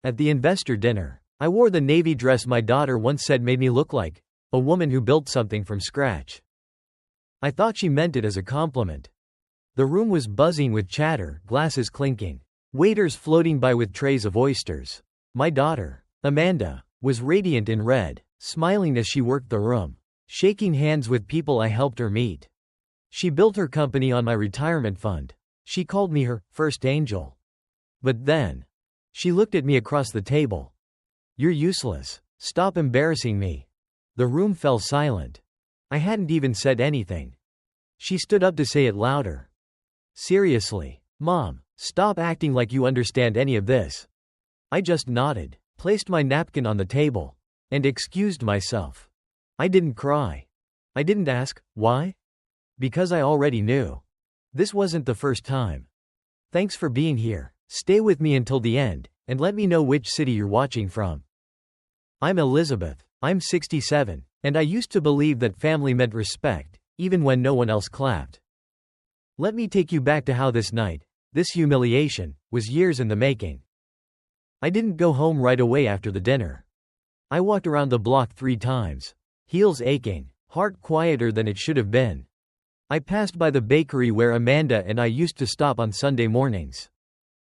At the investor dinner, I wore the navy dress my daughter once said made me look like a woman who built something from scratch. I thought she meant it as a compliment. The room was buzzing with chatter, glasses clinking, waiters floating by with trays of oysters. My daughter, Amanda, was radiant in red, smiling as she worked the room, shaking hands with people I helped her meet. She built her company on my retirement fund. She called me her first angel. But then, she looked at me across the table. "You're useless. Stop embarrassing me." The room fell silent. I hadn't even said anything. She stood up to say it louder. "Seriously, Mom, stop acting like you understand any of this." I just nodded, placed my napkin on the table, and excused myself. I didn't cry. I didn't ask, why? Because I already knew. This wasn't the first time. "Thanks for being here. Stay with me until the end, and let me know which city you're watching from." I'm Elizabeth. I'm 67, and I used to believe that family meant respect, even when no one else clapped. Let me take you back to how this night, this humiliation, was years in the making. I didn't go home right away after the dinner. I walked around the block 3 times, heels aching, heart quieter than it should have been. I passed by the bakery where Amanda and I used to stop on Sunday mornings.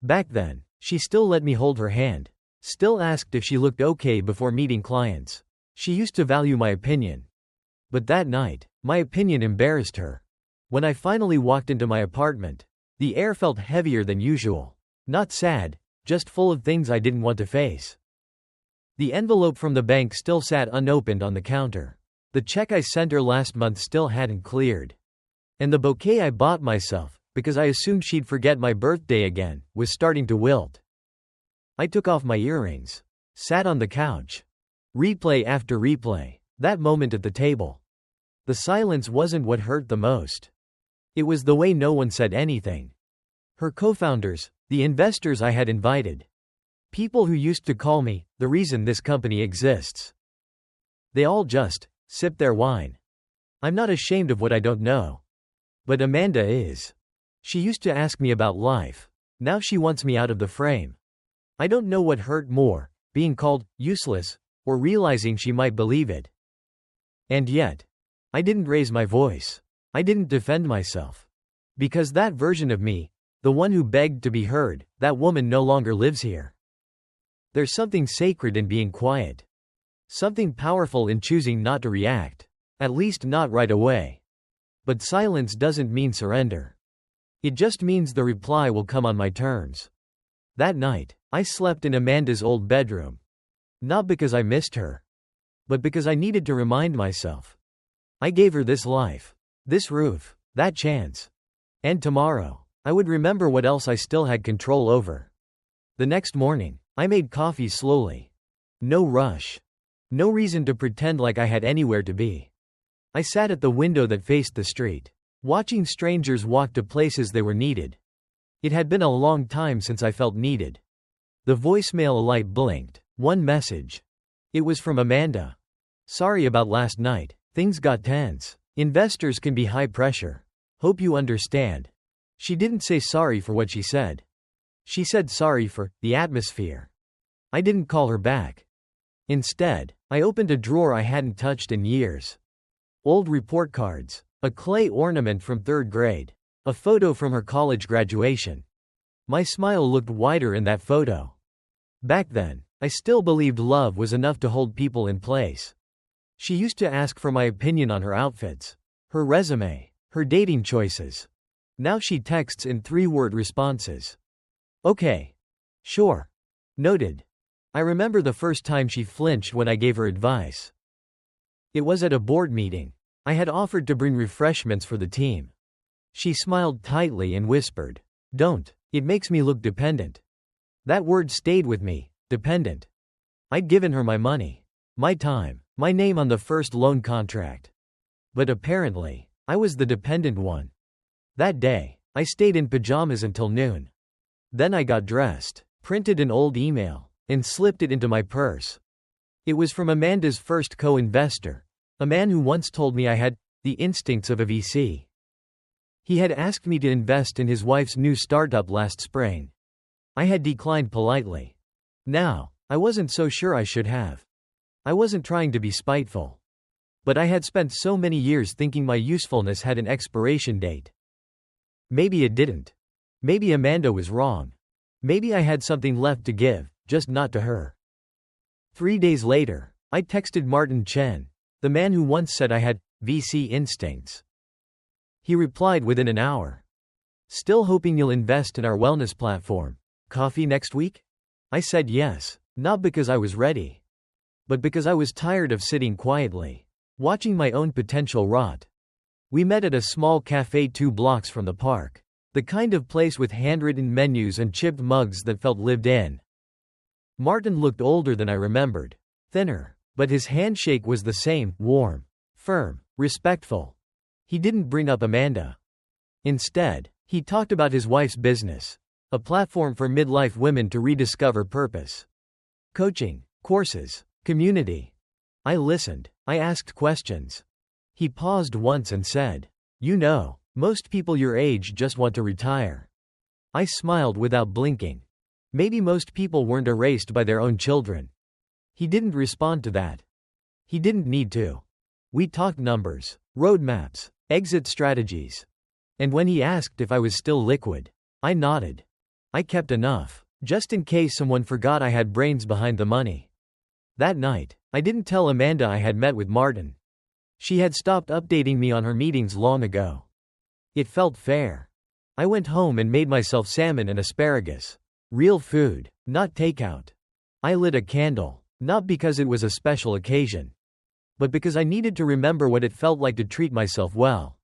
Back then, she still let me hold her hand, still asked if she looked okay before meeting clients. She used to value my opinion. But that night, my opinion embarrassed her. When I finally walked into my apartment, the air felt heavier than usual. Not sad, just full of things I didn't want to face. The envelope from the bank still sat unopened on the counter. The check I sent her last month still hadn't cleared. And the bouquet I bought myself, because I assumed she'd forget my birthday again, was starting to wilt. I took off my earrings, sat on the couch. Replay after replay, that moment at the table. The silence wasn't what hurt the most. It was the way no one said anything. Her co-founders, the investors I had invited. People who used to call me the reason this company exists. They all just sipped their wine. I'm not ashamed of what I don't know. But Amanda is. She used to ask me about life. Now she wants me out of the frame. I don't know what hurt more, being called useless, or realizing she might believe it. And yet, I didn't raise my voice. I didn't defend myself. Because that version of me, the one who begged to be heard, that woman no longer lives here. There's something sacred in being quiet. Something powerful in choosing not to react. At least not right away. But silence doesn't mean surrender. It just means the reply will come on my terms. That night, I slept in Amanda's old bedroom. Not because I missed her, but because I needed to remind myself. I gave her this life, this roof, that chance. And tomorrow, I would remember what else I still had control over. The next morning, I made coffee slowly. No rush. No reason to pretend like I had anywhere to be. I sat at the window that faced the street, watching strangers walk to places they were needed. It had been a long time since I felt needed. The voicemail light blinked. One message. It was from Amanda. "Sorry about last night. Things got tense. Investors can be high pressure. Hope you understand." She didn't say sorry for what she said. She said sorry for the atmosphere. I didn't call her back. Instead, I opened a drawer I hadn't touched in years. Old report cards, a clay ornament from 3rd grade, a photo from her college graduation. My smile looked wider in that photo. Back then, I still believed love was enough to hold people in place. She used to ask for my opinion on her outfits, her resume, her dating choices. Now she texts in 3-word responses. "Okay. Sure. Noted." I remember the first time she flinched when I gave her advice. It was at a board meeting. I had offered to bring refreshments for the team. She smiled tightly and whispered, "Don't, it makes me look dependent." That word stayed with me, dependent. I'd given her my money, my time, my name on the first loan contract. But apparently, I was the dependent one. That day, I stayed in pajamas until noon. Then I got dressed, printed an old email, and slipped it into my purse. It was from Amanda's first co-investor, a man who once told me I had the instincts of a VC. He had asked me to invest in his wife's new startup last spring. I had declined politely. Now, I wasn't so sure I should have. I wasn't trying to be spiteful. But I had spent so many years thinking my usefulness had an expiration date. Maybe it didn't. Maybe Amanda was wrong. Maybe I had something left to give, just not to her. 3 days later, I texted Martin Chen, the man who once said I had VC instincts. He replied within an hour. Still hoping you'll invest in our wellness platform. Coffee next week? I said yes, not because I was ready, but because I was tired of sitting quietly, watching my own potential rot. We met at a small cafe 2 blocks from the park, the kind of place with handwritten menus and chipped mugs that felt lived in. Martin looked older than I remembered, thinner, but his handshake was the same, warm, firm, respectful. He didn't bring up Amanda. Instead, he talked about his wife's business, a platform for midlife women to rediscover purpose. Coaching, courses, community. I listened. I asked questions. He paused once and said, "You know, most people your age just want to retire." I smiled without blinking. Maybe most people weren't erased by their own children. He didn't respond to that. He didn't need to. We talked numbers, roadmaps, exit strategies. And when he asked if I was still liquid, I nodded. I kept enough, just in case someone forgot I had brains behind the money. That night, I didn't tell Amanda I had met with Martin. She had stopped updating me on her meetings long ago. It felt fair. I went home and made myself salmon and asparagus. Real food, not takeout. I lit a candle, not because it was a special occasion, but because I needed to remember what it felt like to treat myself well.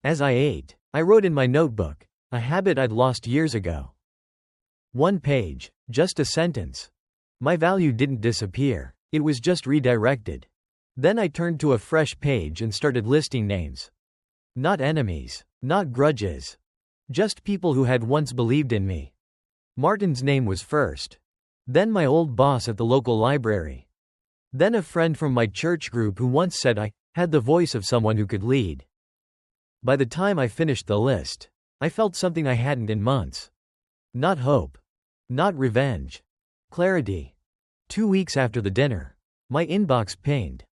As I ate, I wrote in my notebook, a habit I'd lost years ago. 1 page, just a sentence. My value didn't disappear, it was just redirected. Then I turned to a fresh page and started listing names. Not enemies, not grudges. Just people who had once believed in me. Martin's name was first. Then my old boss at the local library. Then a friend from my church group who once said I had the voice of someone who could lead. By the time I finished the list, I felt something I hadn't in months. Not hope. Not revenge. Clarity. 2 weeks after the dinner, my inbox pinged.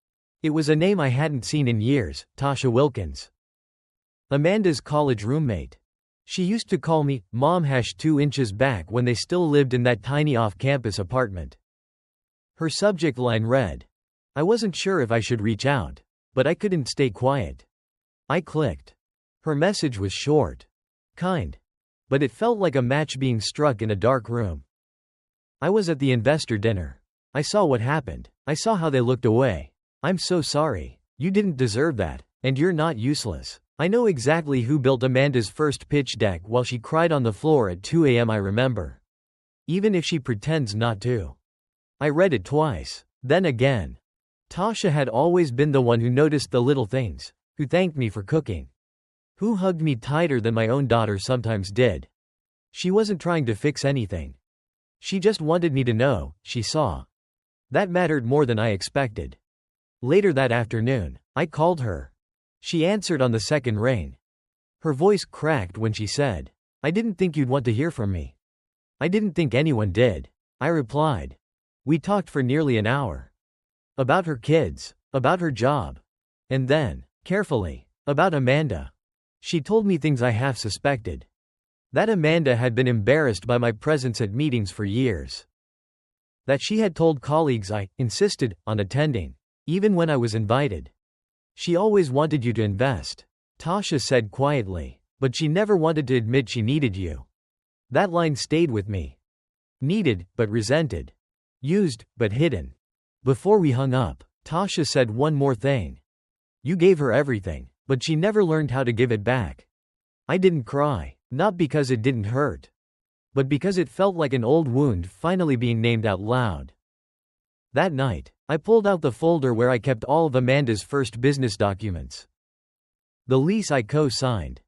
It was a name I hadn't seen in years, Tasha Wilkins. Amanda's college roommate. She used to call me Mom 2 inches back when they still lived in that tiny off-campus apartment. Her subject line read, I wasn't sure if I should reach out, but I couldn't stay quiet. I clicked. Her message was short, kind, but it felt like a match being struck in a dark room. I was at the investor dinner. I saw what happened. I saw how they looked away. I'm so sorry. You didn't deserve that, and you're not useless. I know exactly who built Amanda's first pitch deck while she cried on the floor at 2 a.m. I remember. Even if she pretends not to. I read it twice, then again. Tasha had always been the one who noticed the little things, who thanked me for cooking, who hugged me tighter than my own daughter sometimes did. She wasn't trying to fix anything. She just wanted me to know, she saw. That mattered more than I expected. Later that afternoon, I called her. She answered on the second ring. Her voice cracked when she said, I didn't think you'd want to hear from me. I didn't think anyone did. I replied. We talked for nearly an hour. About her kids, about her job. And then, carefully, about Amanda. She told me things I half suspected. That Amanda had been embarrassed by my presence at meetings for years. That she had told colleagues I insisted on attending, even when I was invited. She always wanted you to invest, Tasha said quietly, but she never wanted to admit she needed you. That line stayed with me. Needed, but resented. Used, but hidden. Before we hung up, Tasha said one more thing. You gave her everything, but she never learned how to give it back. I didn't cry, not because it didn't hurt, but because it felt like an old wound finally being named out loud. That night, I pulled out the folder where I kept all of Amanda's first business documents. The lease I co-signed.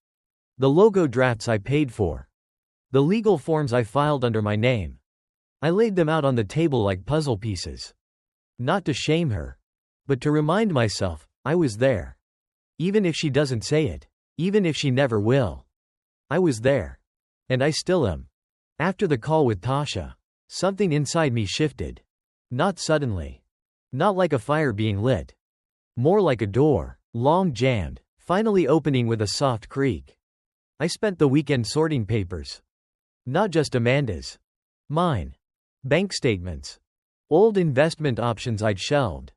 The logo drafts I paid for. The legal forms I filed under my name. I laid them out on the table like puzzle pieces. Not to shame her, but to remind myself, I was there. Even if she doesn't say it. Even if she never will. I was there. And I still am. After the call with Tasha, Something inside me shifted. Not suddenly. Not like a fire being lit. More like a door, long jammed, finally opening with a soft creak. I spent the weekend sorting papers. Not just Amanda's. Mine. Bank statements. Old investment options I'd shelved.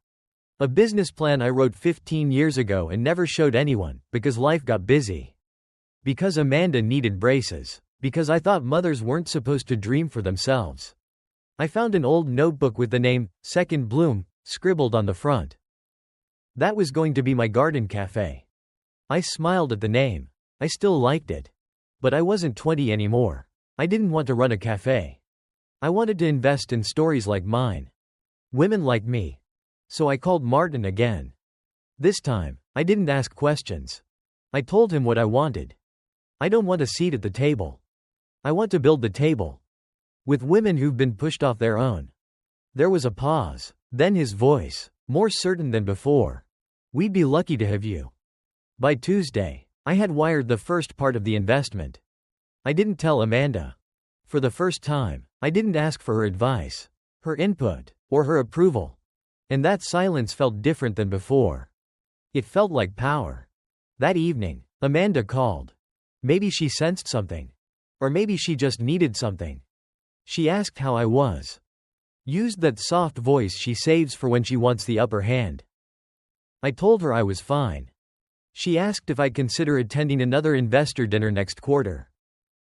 A business plan I wrote 15 years ago and never showed anyone, because life got busy. Because Amanda needed braces. Because I thought mothers weren't supposed to dream for themselves. I found an old notebook with the name, Second Bloom, scribbled on the front. That was going to be my garden cafe. I smiled at the name. I still liked it. But I wasn't 20 anymore. I didn't want to run a cafe. I wanted to invest in stories like mine. Women like me. So I called Martin again. This time, I didn't ask questions. I told him what I wanted. I don't want a seat at the table. I want to build the table. With women who've been pushed off their own. There was a pause. Then his voice, more certain than before. We'd be lucky to have you. By Tuesday, I had wired the first part of the investment. I didn't tell Amanda. For the first time, I didn't ask for her advice, her input, or her approval. And that silence felt different than before. It felt like power. That evening, Amanda called. Maybe she sensed something. Or maybe she just needed something. She asked how I was. Used that soft voice she saves for when she wants the upper hand. I told her I was fine. She asked if I'd consider attending another investor dinner next quarter.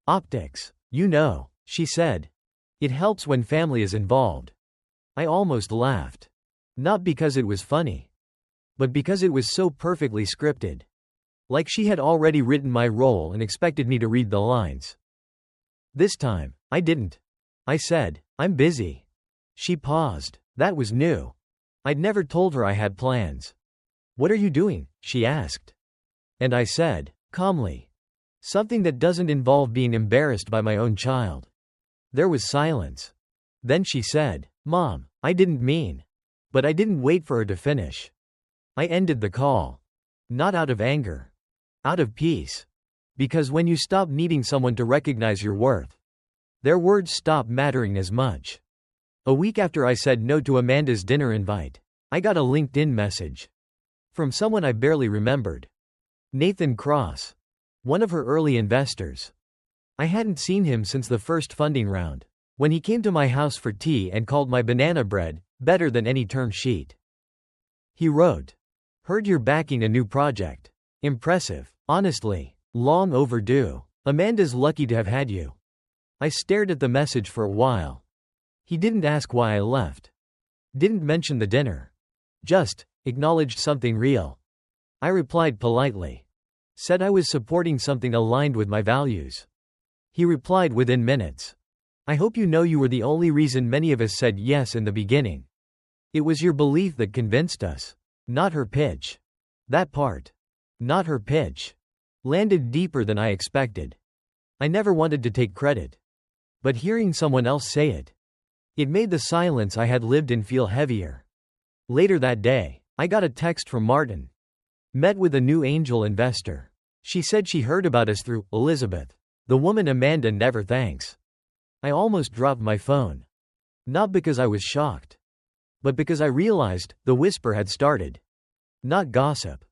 Optics, you know, she said. It helps when family is involved. I almost laughed. Not because it was funny. But because it was so perfectly scripted. Like she had already written my role and expected me to read the lines. This time, I didn't. I said, I'm busy. She paused. That was new. I'd never told her I had plans. What are you doing? She asked. And I said, calmly. Something that doesn't involve being embarrassed by my own child. There was silence. Then she said, Mom, I didn't mean. But I didn't wait for her to finish. I ended the call. Not out of anger. Out of peace. Because when you stop needing someone to recognize your worth, their words stop mattering as much. A week after I said no to Amanda's dinner invite, I got a LinkedIn message. From someone I barely remembered. Nathan Cross. One of her early investors. I hadn't seen him since the first funding round, when he came to my house for tea and called my banana bread better than any term sheet. He wrote, heard you're backing a new project. Impressive. Honestly, long overdue. Amanda's lucky to have had you. I stared at the message for a while. He didn't ask why I left. Didn't mention the dinner. Just acknowledged something real. I replied politely. Said I was supporting something aligned with my values. He replied within minutes. I hope you know you were the only reason many of us said yes in the beginning. It was your belief that convinced us. Not her pitch. That part. Not her pitch. Landed deeper than I expected. I never wanted to take credit. But hearing someone else say it. It made the silence I had lived in feel heavier. Later that day, I got a text from Martin. Met with a new angel investor. She said she heard about us through Elizabeth, the woman Amanda never thanks. I almost dropped my phone. Not because I was shocked. But because I realized the whisper had started. Not gossip.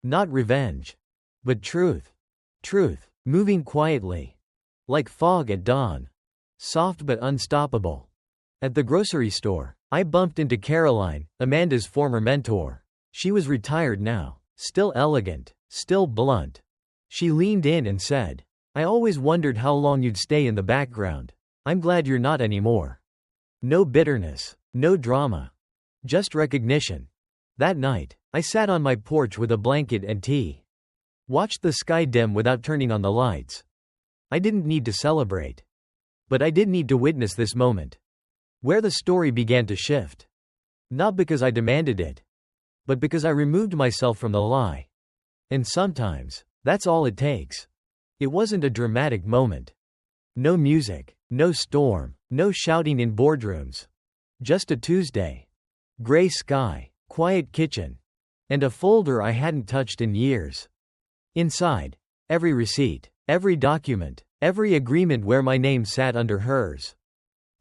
Not revenge. But truth. Truth, moving quietly. Like fog at dawn. Soft but unstoppable. At the grocery store, I bumped into Caroline, Amanda's former mentor. She was retired now. Still elegant. Still blunt. She leaned in and said, I always wondered how long you'd stay in the background. I'm glad you're not anymore. No bitterness. No drama. Just recognition. That night, I sat on my porch with a blanket and tea. Watched the sky dim without turning on the lights. I didn't need to celebrate. But I did need to witness this moment. Where the story began to shift. Not because I demanded it. But because I removed myself from the lie. And sometimes, that's all it takes. It wasn't a dramatic moment. No music, no storm, no shouting in boardrooms. Just a Tuesday. Gray sky, quiet kitchen. And a folder I hadn't touched in years. Inside, every receipt, every document, every agreement where my name sat under hers.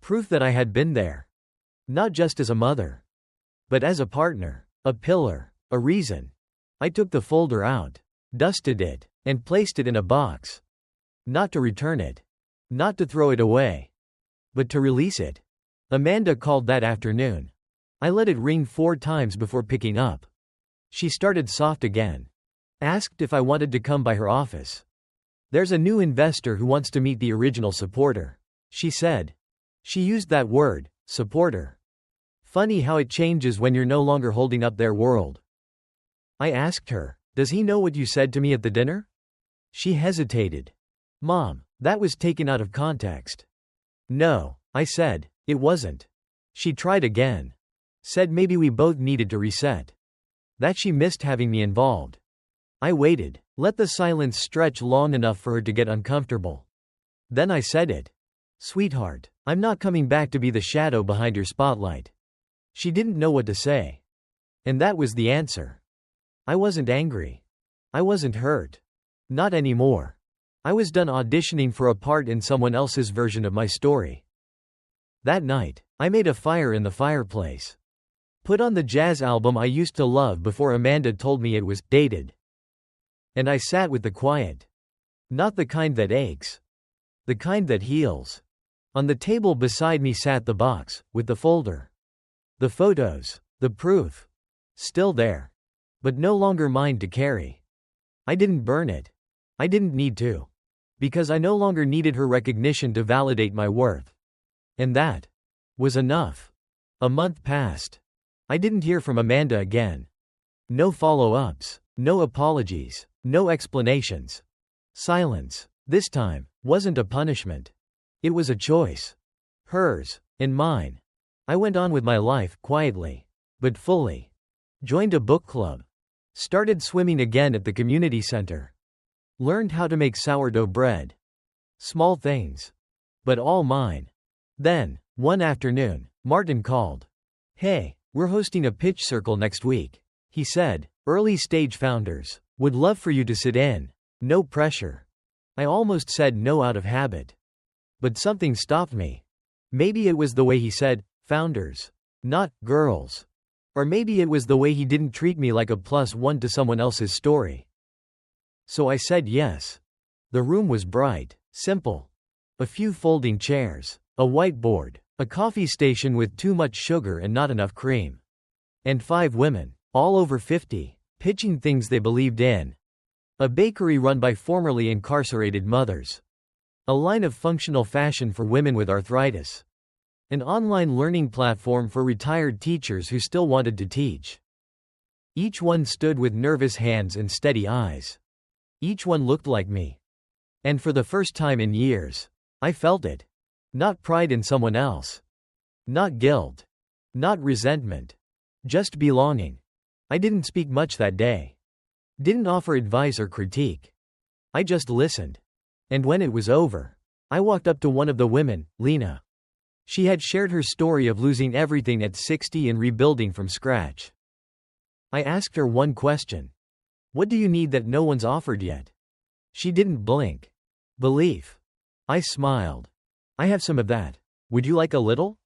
Proof that I had been there. Not just as a mother, but as a partner, a pillar, a reason. I took the folder out, dusted it, and placed it in a box. Not to return it. Not to throw it away. But to release it. Amanda called that afternoon. I let it ring 4 times before picking up. She started soft again. Asked if I wanted to come by her office. There's a new investor who wants to meet the original supporter, she said. She used that word, supporter. Funny how it changes when you're no longer holding up their world. I asked her, does he know what you said to me at the dinner? She hesitated. Mom, that was taken out of context. No, I said, it wasn't. She tried again. Said maybe we both needed to reset. That she missed having me involved. I waited, let the silence stretch long enough for her to get uncomfortable. Then I said it. Sweetheart, I'm not coming back to be the shadow behind your spotlight. She didn't know what to say. And that was the answer. I wasn't angry. I wasn't hurt. Not anymore. I was done auditioning for a part in someone else's version of my story. That night, I made a fire in the fireplace. Put on the jazz album I used to love before Amanda told me it was dated. And I sat with the quiet. Not the kind that aches. The kind that heals. On the table beside me sat the box, with the folder. The photos, the proof. Still there. But no longer mine to carry. I didn't burn it. I didn't need to. Because I no longer needed her recognition to validate my worth. And that was enough. A month passed. I didn't hear from Amanda again. No follow-ups, no apologies, no explanations. Silence, this time, wasn't a punishment. It was a choice. Hers, and mine. I went on with my life, quietly, but fully. Joined a book club. Started swimming again at the community center. Learned how to make sourdough bread. Small things. But all mine. Then, one afternoon, Martin called. Hey, we're hosting a pitch circle next week. He said, early stage founders. Would love for you to sit in. No pressure. I almost said no out of habit. But something stopped me. Maybe it was the way he said, founders. Not girls. Or maybe it was the way he didn't treat me like a +1 to someone else's story. So I said yes. The room was bright, simple. A few folding chairs, a whiteboard, a coffee station with too much sugar and not enough cream. And 5 women, all over 50, pitching things they believed in. A bakery run by formerly incarcerated mothers. A line of functional fashion for women with arthritis. An online learning platform for retired teachers who still wanted to teach. Each one stood with nervous hands and steady eyes. Each one looked like me. And for the first time in years, I felt it. Not pride in someone else. Not guilt. Not resentment. Just belonging. I didn't speak much that day. Didn't offer advice or critique. I just listened. And when it was over, I walked up to one of the women, Lena. She had shared her story of losing everything at 60 and rebuilding from scratch. I asked her one question. What do you need that no one's offered yet? She didn't blink. Belief. I smiled. I have some of that. Would you like a little?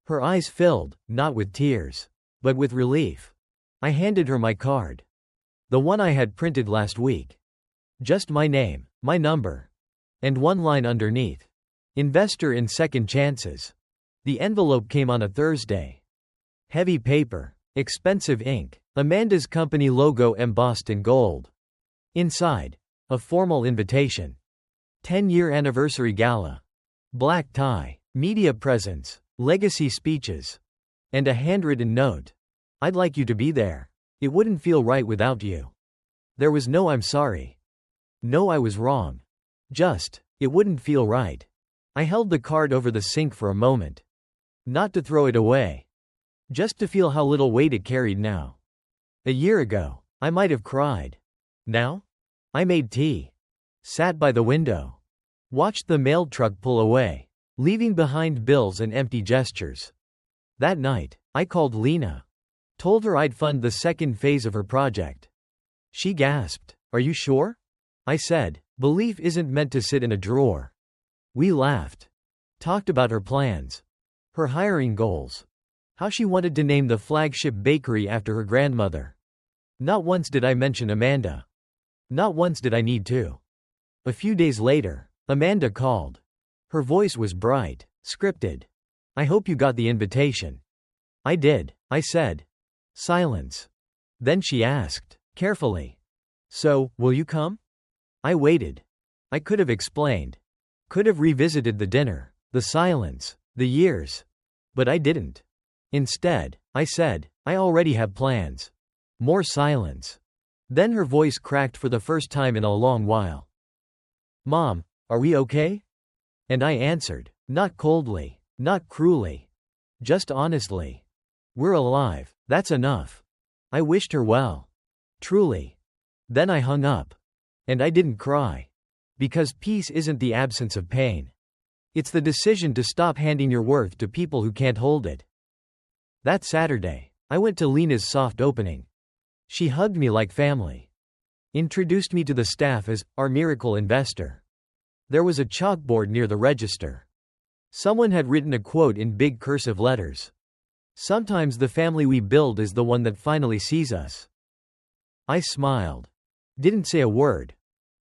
Her eyes filled, not with tears, but with relief. I handed her my card. The one I had printed last week. Just my name, my number. And one line underneath. Investor in second chances. The envelope came on a Thursday. Heavy paper. Expensive ink. Amanda's company logo embossed in gold. Inside. A formal invitation. 10-year anniversary gala. Black tie. Media presence. Legacy speeches. And a handwritten note. I'd like you to be there. It wouldn't feel right without you. There was no I'm sorry. No I was wrong. Just, it wouldn't feel right. I held the card over the sink for a moment. Not to throw it away. Just to feel how little weight it carried now. A year ago, I might have cried. Now? I made tea. Sat by the window. Watched the mail truck pull away, leaving behind bills and empty gestures. That night, I called Lena. Told her I'd fund the second phase of her project. She gasped. Are you sure? I said, belief isn't meant to sit in a drawer. We laughed. Talked about her plans. Her hiring goals. How she wanted to name the flagship bakery after her grandmother. Not once did I mention Amanda. Not once did I need to. A few days later, Amanda called. Her voice was bright, scripted. I hope you got the invitation. I did, I said. Silence. Then she asked, carefully. So, will you come? I waited. I could have explained. Could have revisited the dinner, the silence, the years. But I didn't. Instead, I said, I already have plans. More silence. Then her voice cracked for the first time in a long while. Mom, are we okay? And I answered, not coldly, not cruelly. Just honestly. We're alive, that's enough. I wished her well. Truly. Then I hung up. And I didn't cry. Because peace isn't the absence of pain. It's the decision to stop handing your worth to people who can't hold it. That Saturday, I went to Lena's soft opening. She hugged me like family. Introduced me to the staff as our miracle investor. There was a chalkboard near the register. Someone had written a quote in big cursive letters. Sometimes the family we build is the one that finally sees us. I smiled. Didn't say a word.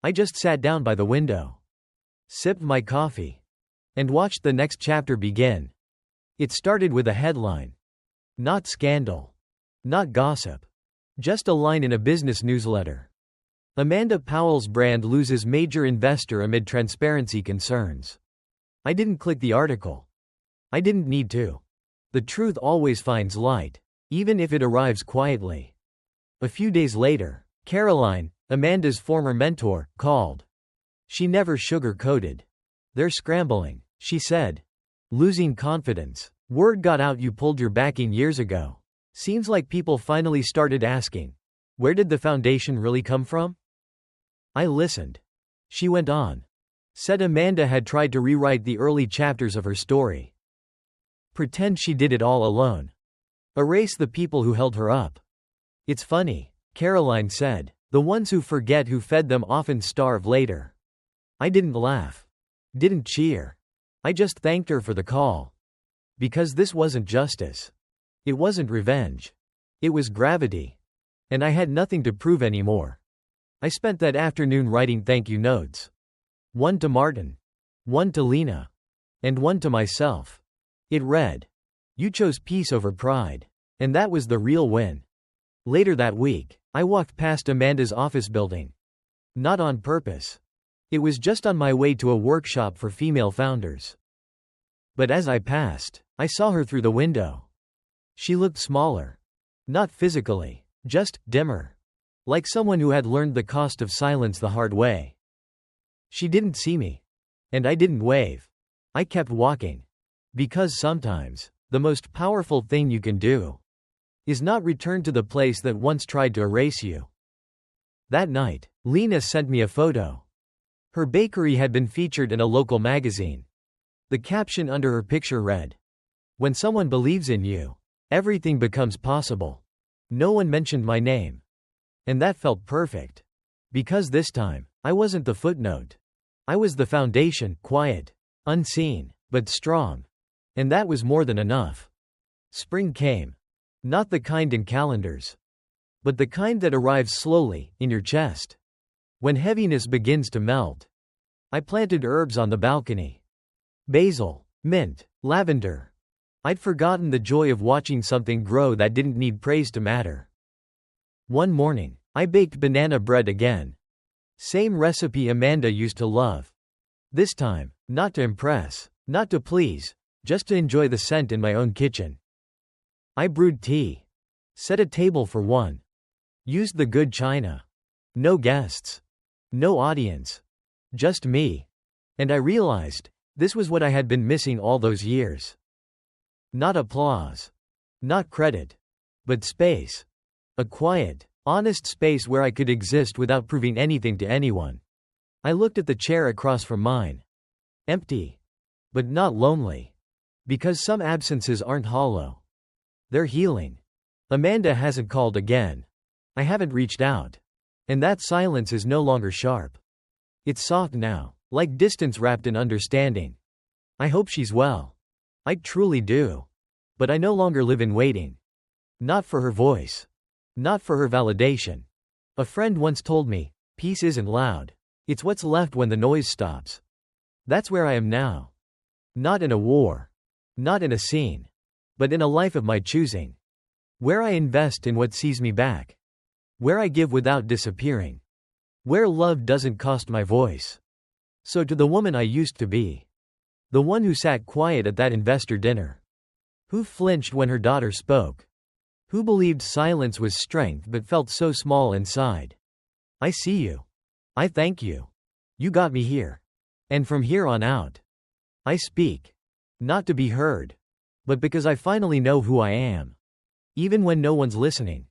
I just sat down by the window. Sipped my coffee. And watched the next chapter begin. It started with a headline. Not scandal. Not gossip. Just a line in a business newsletter. Amanda Powell's brand loses major investor amid transparency concerns. I didn't click the article. I didn't need to. The truth always finds light, even if it arrives quietly. A few days later, Caroline, Amanda's former mentor, called. She never sugar-coated. They're scrambling, she said. Losing confidence. Word got out you pulled your backing years ago. Seems like people finally started asking. Where did the foundation really come from? I listened. She went on. Said Amanda had tried to rewrite the early chapters of her story. Pretend she did it all alone. Erase the people who held her up. It's funny, Caroline said. The ones who forget who fed them often starve later. I didn't laugh. Didn't cheer. I just thanked her for the call. Because this wasn't justice. It wasn't revenge. It was gravity. And I had nothing to prove anymore. I spent that afternoon writing thank you notes. One to Martin. One to Lena. And one to myself. It read, you chose peace over pride. And that was the real win. Later that week, I walked past Amanda's office building. Not on purpose. It was just on my way to a workshop for female founders. But as I passed, I saw her through the window. She looked smaller. Not physically, just dimmer. Like someone who had learned the cost of silence the hard way. She didn't see me. And I didn't wave. I kept walking. Because sometimes, the most powerful thing you can do is not return to the place that once tried to erase you. That night, Lena sent me a photo. Her bakery had been featured in a local magazine. The caption under her picture read, when someone believes in you, everything becomes possible. No one mentioned my name. And that felt perfect. Because this time, I wasn't the footnote. I was the foundation, quiet, unseen, but strong. And that was more than enough. Spring came. Not the kind in calendars. But the kind that arrives slowly, in your chest. When heaviness begins to melt. I planted herbs on the balcony. Basil, mint, lavender. I'd forgotten the joy of watching something grow that didn't need praise to matter. One morning, I baked banana bread again. Same recipe Amanda used to love. This time, not to impress, not to please, just to enjoy the scent in my own kitchen. I brewed tea. Set a table for one. Used the good china. No guests. No audience. Just me. And I realized, this was what I had been missing all those years. Not applause. Not credit. But space. A quiet, honest space where I could exist without proving anything to anyone. I looked at the chair across from mine. Empty. But not lonely. Because some absences aren't hollow. They're healing. Amanda hasn't called again. I haven't reached out. And that silence is no longer sharp. It's soft now, like distance wrapped in understanding. I hope she's well. I truly do. But I no longer live in waiting. Not for her voice. Not for her validation. A friend once told me, peace isn't loud. It's what's left when the noise stops. That's where I am now. Not in a war. Not in a scene. But in a life of my choosing. Where I invest in what sees me back. Where I give without disappearing. Where love doesn't cost my voice. So to the woman I used to be. The one who sat quiet at that investor dinner. Who flinched when her daughter spoke. Who believed silence was strength but felt so small inside. I see you. I thank you. You got me here. And from here on out, I speak. Not to be heard. But because I finally know who I am. Even when no one's listening.